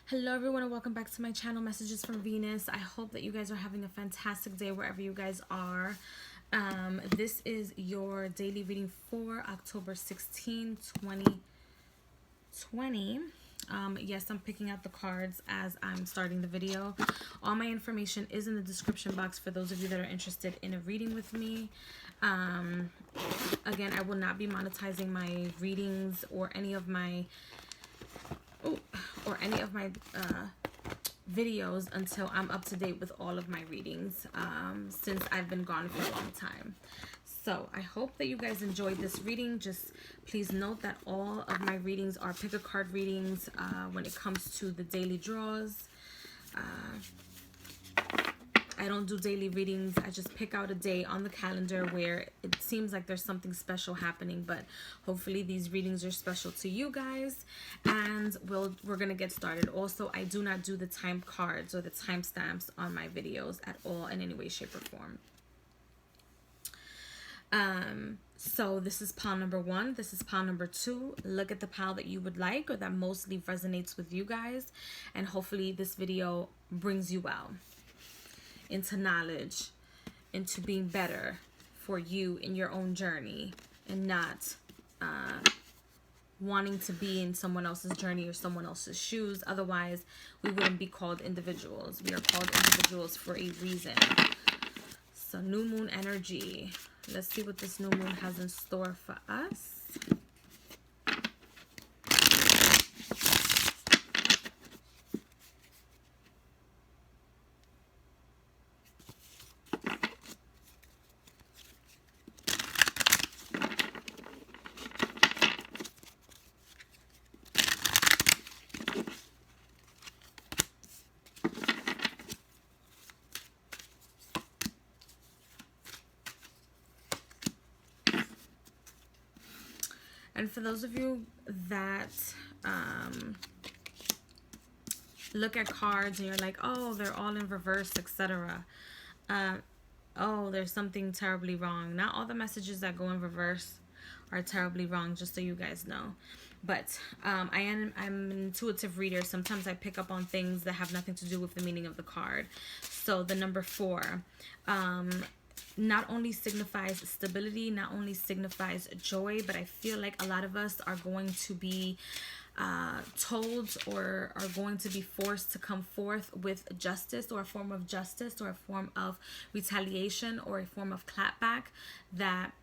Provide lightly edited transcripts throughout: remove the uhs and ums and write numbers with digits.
Hello everyone and welcome back to my channel, Messages from Venus. I hope that you guys are having a fantastic day wherever you guys are. This is your daily reading for October 16, 2020. Yes, I'm picking out the cards as I'm starting the video. All my information is in the description box for those of you that are interested in a reading with me. Again, I will not be monetizing my readings or any of my videos until I'm up to date with all of my readings, since I've been gone for a long time. So I hope that you guys enjoyed this reading. Just please note that all of my readings are pick a card readings when it comes to the daily draws. I don't do daily readings. I just pick out a day on the calendar where it seems like there's something special happening, but hopefully these readings are special to you guys, and we're gonna get started. Also, I do not do the time cards or the timestamps on my videos at all in any way, shape, or form. So this is pile number 1. This is pile number 2. Look at the pile that you would like or that mostly resonates with you guys, and hopefully this video brings you well into knowledge, into being better for you in your own journey, and not wanting to be in someone else's journey or someone else's shoes. Otherwise, we wouldn't be called individuals. We are called individuals for a reason. So new moon energy. Let's see what this new moon has in store for us. And for those of you that look at cards and you're like, oh, they're all in reverse, etc. Oh, there's something terribly wrong. Not all the messages that go in reverse are terribly wrong, just so you guys know. But I'm an intuitive reader. Sometimes I pick up on things that have nothing to do with the meaning of the card. So the number 4, not only signifies stability, not only signifies joy, but I feel like a lot of us are going to be told or are going to be forced to come forth with justice, or a form of justice, or a form of retaliation, or a form of clapback that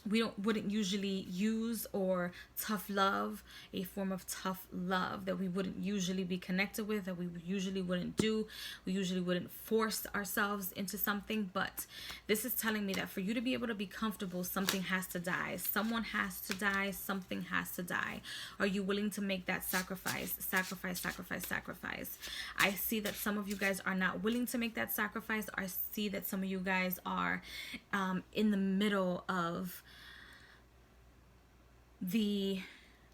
we wouldn't usually use, or tough love, a form of tough love that we wouldn't usually be connected with, that we usually wouldn't do. We usually wouldn't force ourselves into something. But this is telling me that for you to be able to be comfortable, something has to die. Someone has to die. Something has to die. Are you willing to make that sacrifice? Sacrifice, sacrifice, sacrifice. I see that some of you guys are not willing to make that sacrifice. I see that some of you guys are in the middle of the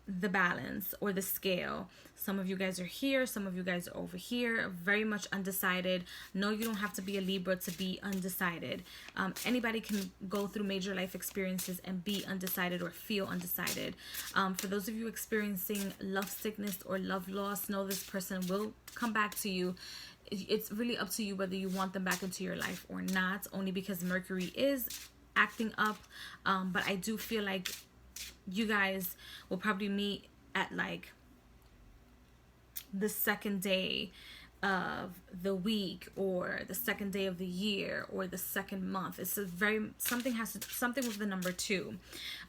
balance or the scale. Some of you guys are here, some of you guys are over here, very much undecided. No, you don't have to be a Libra to be undecided. Anybody can go through major life experiences and be undecided or feel undecided. For those of you experiencing love sickness or love loss, know this person will come back to you. It's really up to you whether you want them back into your life or not, only because Mercury is acting up. But I do feel like you guys will probably meet at like the second day of the week, or the second day of the year, or the second month. It's a very something with the number 2.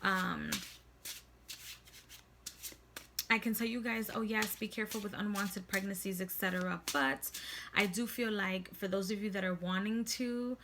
I can tell you guys, oh yes, be careful with unwanted pregnancies, etc. But I do feel like for those of you that are wanting to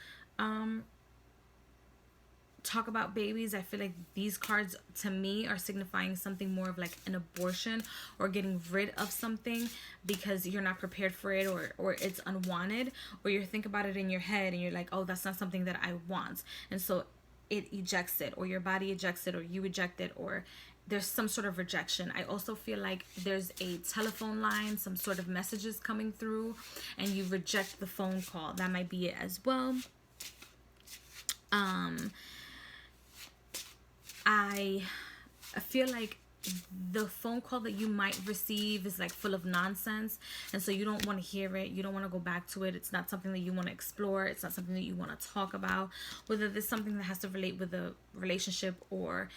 talk about babies, I feel like these cards to me are signifying something more of like an abortion, or getting rid of something because you're not prepared for it, or it's unwanted, or you think about it in your head and you're like, oh, that's not something that I want, and so it ejects it, or your body ejects it, or you eject it, or there's some sort of rejection. I also feel like there's a telephone line, some sort of messages coming through, and you reject the phone call. That might be it as well. I feel like the phone call that you might receive is like full of nonsense, and so you don't want to hear it, you don't want to go back to it, it's not something that you want to explore, it's not something that you want to talk about, whether there's something that has to relate with a relationship or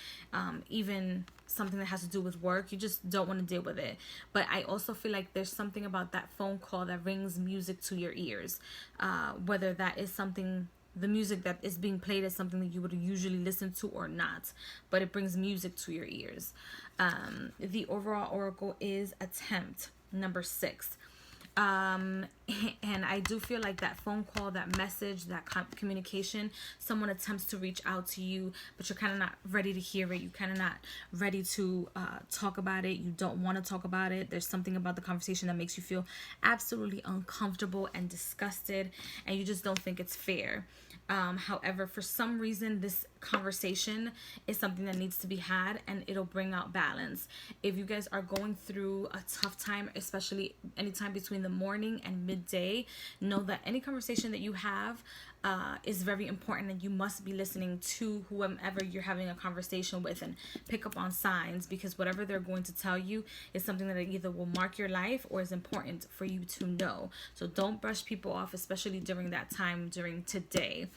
even something that has to do with work, you just don't want to deal with it. But I also feel like there's something about that phone call that rings music to your ears, whether that is something, the music that is being played is something that you would usually listen to or not, but it brings music to your ears. The overall oracle is attempt, number 6. And I do feel like that phone call, that message, that communication, someone attempts to reach out to you, but you're kind of not ready to hear it, you're kind of not ready to talk about it, you don't want to talk about it, there's something about the conversation that makes you feel absolutely uncomfortable and disgusted, and you just don't think it's fair. However, for some reason, this conversation is something that needs to be had, and it'll bring out balance. If you guys are going through a tough time, especially anytime between the morning and midday, know that any conversation that you have is very important, and you must be listening to whomever you're having a conversation with and pick up on signs, because whatever they're going to tell you is something that either will mark your life or is important for you to know. So don't brush people off, especially during that time, during today.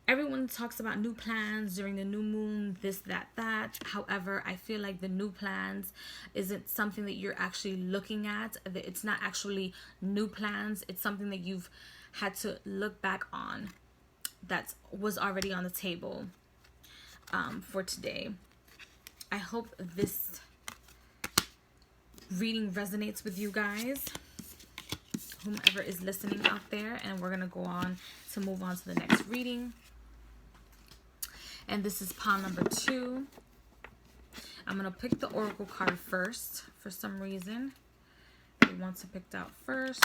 Everyone talks about new plans during the new moon, this, that. However, I feel like the new plans isn't something that you're actually looking at. It's not actually new plans. It's something that you've had to look back on that was already on the table for today. I hope this reading resonates with you guys, whomever is listening out there, and we're going to go on to move on to the next reading. And this is pile number 2. I'm going to pick the oracle card first for some reason. It wants to pick out first.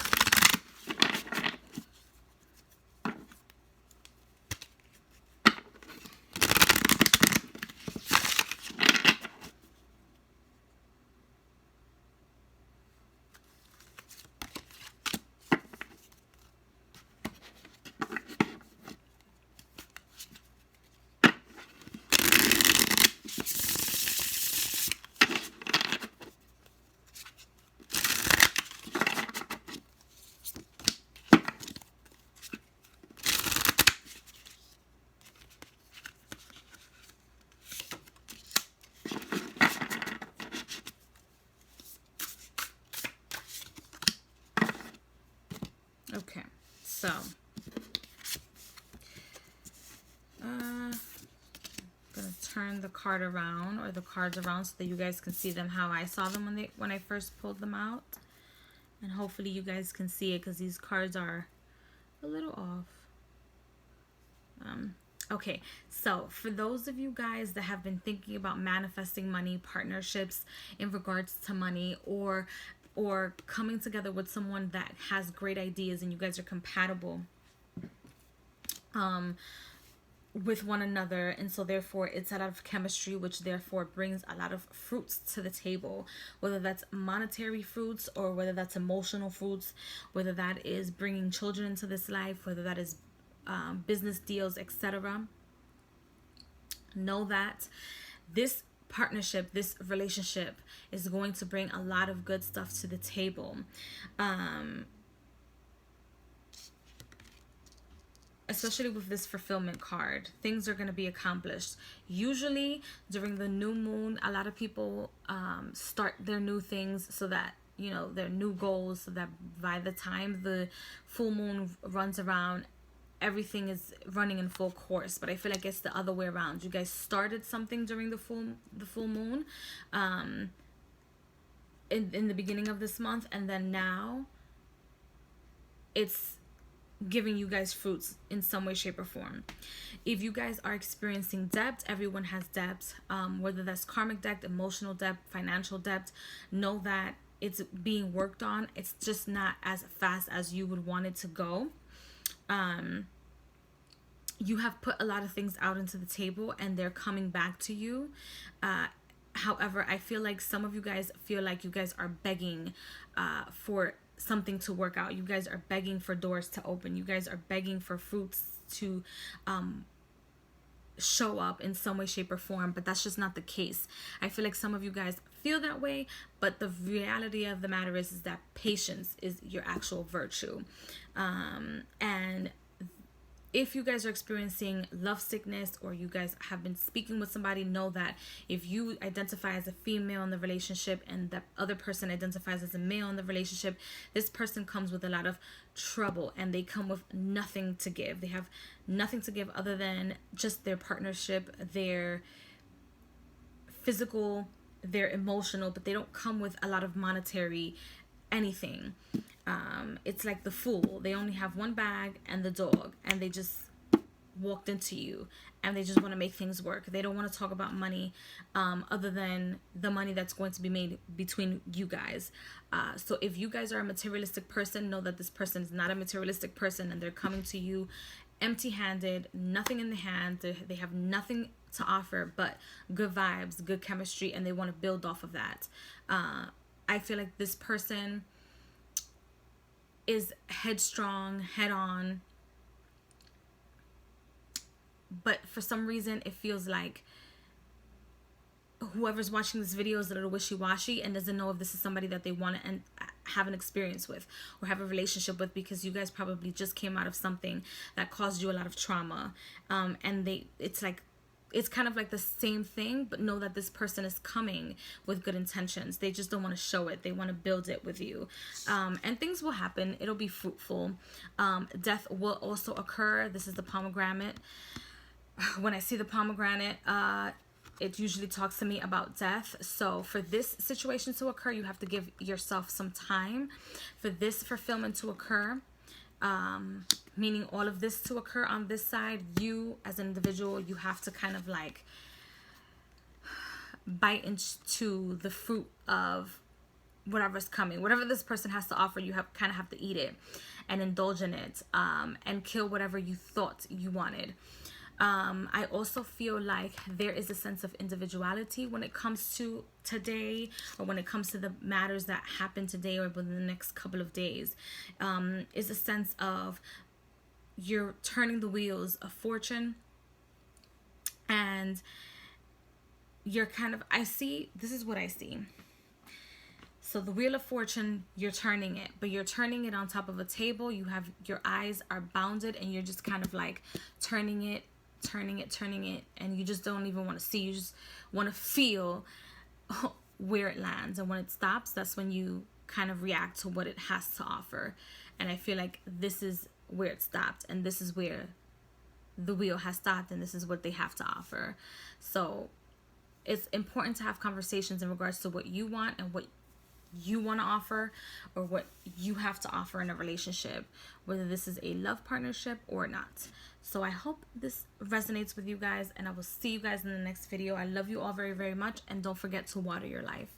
Okay, so I'm gonna turn the card around, or the cards around, so that you guys can see them how I saw them when I first pulled them out, and hopefully you guys can see it, because these cards are a little off. Okay, so for those of you guys that have been thinking about manifesting money, partnerships in regards to money, or coming together with someone that has great ideas and you guys are compatible with one another, and so therefore it's a lot of chemistry, which therefore brings a lot of fruits to the table, whether that's monetary fruits or whether that's emotional fruits, whether that is bringing children into this life, whether that is business deals, etc. Know that this partnership, this relationship is going to bring a lot of good stuff to the table. Especially with this fulfillment card, things are going to be accomplished. Usually during the new moon, a lot of people start their new things, so that, you know, their new goals, so that by the time the full moon runs around, everything is running in full course. But I feel like it's the other way around. You guys started something during the full moon in the beginning of this month, and then now it's giving you guys fruits in some way, shape, or form. If you guys are experiencing debt, everyone has debt, whether that's karmic debt, emotional debt, financial debt, know that it's being worked on. It's just not as fast as you would want it to go. You have put a lot of things out into the table, and they're coming back to you. However, I feel like some of you guys feel like you guys are begging for something to work out. You guys are begging for doors to open. You guys are begging for fruits to show up in some way, shape, or form, but that's just not the case. I feel like some of you guys feel that way, but the reality of the matter is that patience is your actual virtue. And if you guys are experiencing love sickness, or you guys have been speaking with somebody, know that if you identify as a female in the relationship and the other person identifies as a male in the relationship, this person comes with a lot of trouble, and they come with nothing to give. They have nothing to give other than just their partnership, their physical, their emotional, but they don't come with a lot of monetary anything. It's like the fool. They only have one bag and the dog, and they just walked into you, and they just want to make things work. They don't want to talk about money, other than the money that's going to be made between you guys. So if you guys are a materialistic person, know that this person is not a materialistic person, and they're coming to you empty-handed, nothing in the hand. They have nothing to offer but good vibes, good chemistry, and they want to build off of that. I feel like this person is headstrong, head on, but for some reason it feels like whoever's watching this video is a little wishy-washy and doesn't know if this is somebody that they want to have an experience with or have a relationship with, because you guys probably just came out of something that caused you a lot of trauma, and it's kind of like the same thing, but know that this person is coming with good intentions. They just don't want to show it. They want to build it with you. And things will happen. It'll be fruitful. Death will also occur. This is the pomegranate. When I see the pomegranate, it usually talks to me about death. So for this situation to occur, you have to give yourself some time for this fulfillment to occur. Meaning all of this to occur on this side. You as an individual, you have to kind of like bite into the fruit of whatever's coming. Whatever this person has to offer, you kind of have to eat it and indulge in it, and kill whatever you thought you wanted. I also feel like there is a sense of individuality when it comes to today, or when it comes to the matters that happen today or within the next couple of days. Is a sense of you're turning the wheels of fortune, and you're kind of, this is what I see. So the wheel of fortune, you're turning it, but you're turning it on top of a table. Your eyes are bounded, and you're just kind of like turning it, and you just don't even want to see. You just want to feel where it lands, and when it stops, that's when you kind of react to what it has to offer. And I feel like this is where it stopped, and this is where the wheel has stopped, and this is what they have to offer. So it's important to have conversations in regards to what you want and what you want to offer, or what you have to offer in a relationship, whether this is a love partnership or not. So I hope this resonates with you guys, and I will see you guys in the next video. I love you all very, very much, and don't forget to water your life.